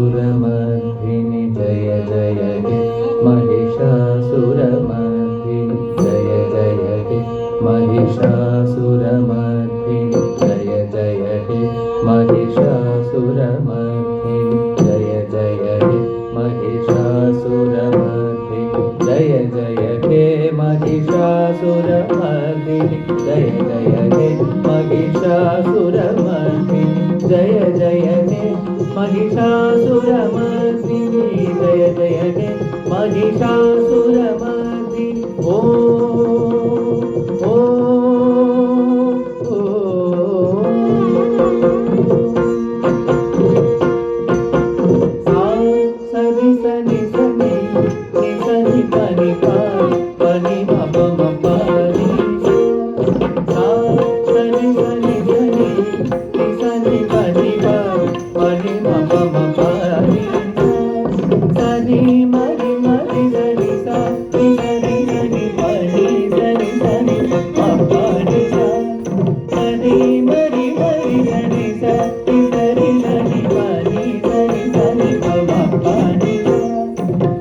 महिषासुरमर्दिनि जय जय हे महिषासुरमर्दिनि जय जय हे महिषासुरमर्दिनि जय जय हे महिषासुरमर्दिनि जय जय हे महिषासुरमर्दिनि जय जय हे महिषासुरमर्दिनि जय जय हे महिषासुरमर्दिनि जय जय हे महिषासुरमर्दिनि जय जय हे महिषासुरमर्दिनि ओ ओ सनि सनि सनि नि सनि पनि पनि म प म प नि सा सनि सनि सनि नि सनि पनि पनि म प म प नि सनि मरि मरि सनि सा नि सनि सनि पनि सनि सनि म प नि सा सनि मरि मरि सनि सा नि सनि सनि पनि सनि सनि म प नि सा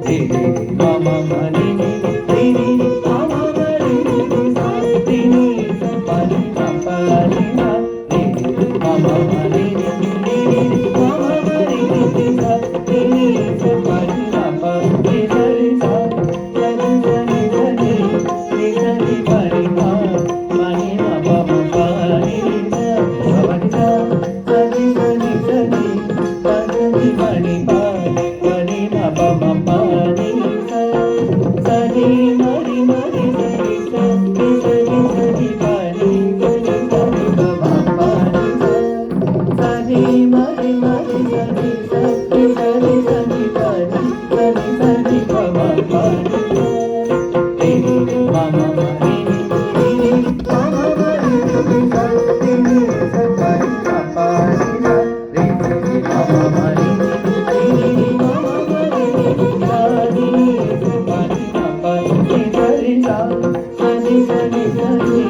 रि रि म म म नि नि रि रि म म म रि रि सा रि नि सा पनि म प नि सा रि रि म म म रि रि रि रि म म म रि रि सा रि नि सा पनि म प नि सा रि सा सनि सनि सनि नि सनि पनि पनि म प म प नि सा पनि सा सनि सनि सनि सनि पनि पनि म प म प नि सा सनि मरि मरि सनि सा नि सनि सनि पनि सनि सनि म प म नि सा सनि मरि मरि सनि सा नि सनि सनि पनि सनि सनि म प म नि सा रि रि म म म रि रि रि रि म म म रि रि सा रि नि सा पनि म प नि सा रि रि म म म रि रि रि रि म म म रि रि सा रि नि सा पनि म प नि सा रि सा सनि सनि सनि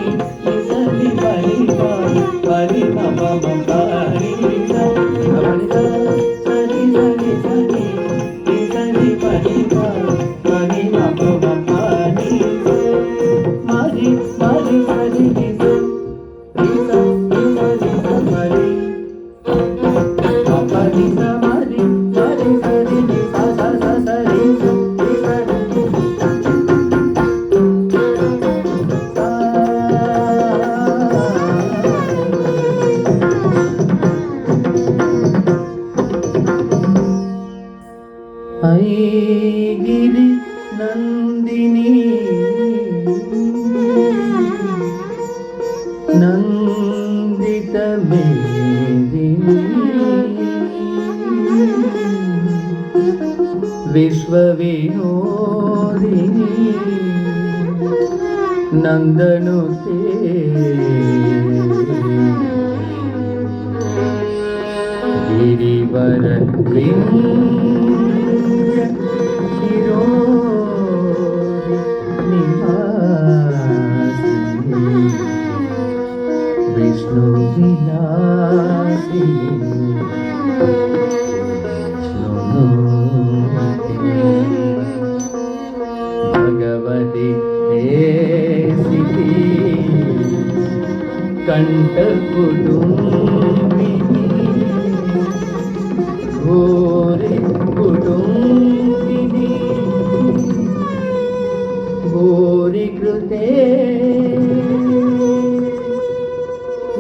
नि सनि पनि पनि म प म प रि सा पनि सा सनि सनि सनि नि सनि पनि पनि म प म प नि सा मरि मरि सनि नि सा रि सा रि सा रि सा मरि म प नि सा मरि मरि सनि नि सा सा सा सा रि सा रि सा रि सा ऐगिरि नन्दिनी नन्दित मेदिनी विश्वविनोदिनी नन्दनुते गिरिवर विन्द्य शिरोरि निवासिनी विष्णु विलासिनी विष्णुमूर्तिनी भगवति हेसिति कण्ठकुटुम्बिनी भूरि कुटुम्बिनी भूरि कृते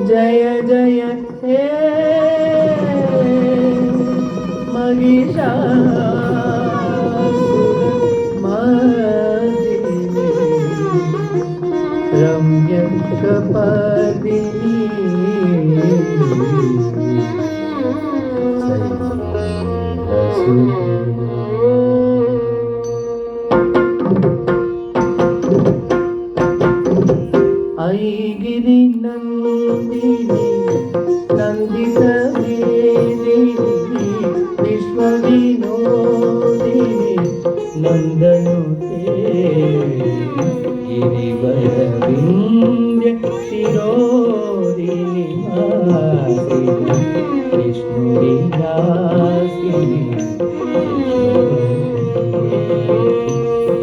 जय जय हे महिषासुरमर्दिनि रम्यकपर्दिनि शैलसुते नंदित मेदिनी विश्वविनोदिनी नंदनुते गिरिवरविंध्य शिरोदिनी मासिनी विष्णुविलासिनी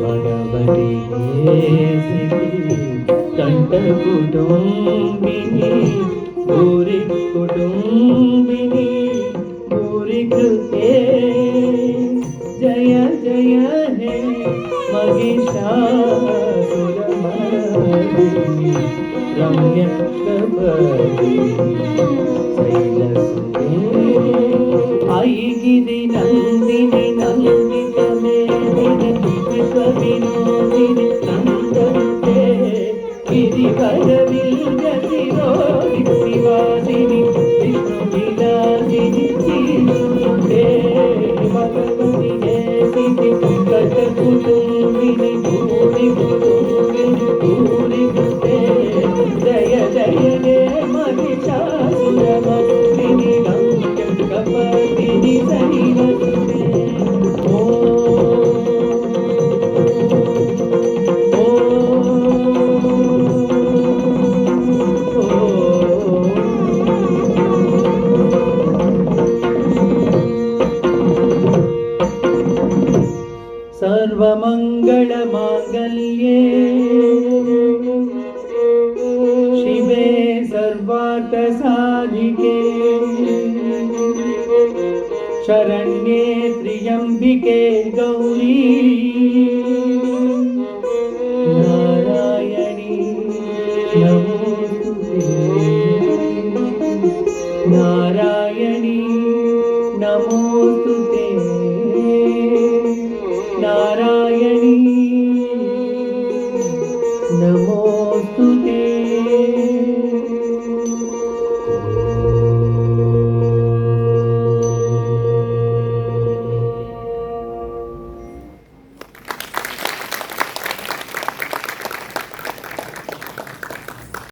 भगवती कंठकुटुंबिनी भूरि कुटुंबिनी भूरि कृते जय जय हे महिषासुरमर्दिनी रम्यकपर्दिनी शैलसुते ऐगिरि नन्दिनि नन्दितमेदिनि विश्वविनोदिनि नन्दनुते गिरिवरविंध्यशिरोदिनि शिवादिनि विष्णुविलासिनि श्रीसुते भगवति हेसिनि कटकुटुंबिनि भूरि कुटुंबिनि भूरि कृते जय जय हे महिषासुरमर्दिनि रम्यकपर्दिनि शैलसुते सर्वमङ्गलमाङ्गल्ये शिवे सर्वार्थसाधिके शरण्ये त्र्यम्बिके गौरी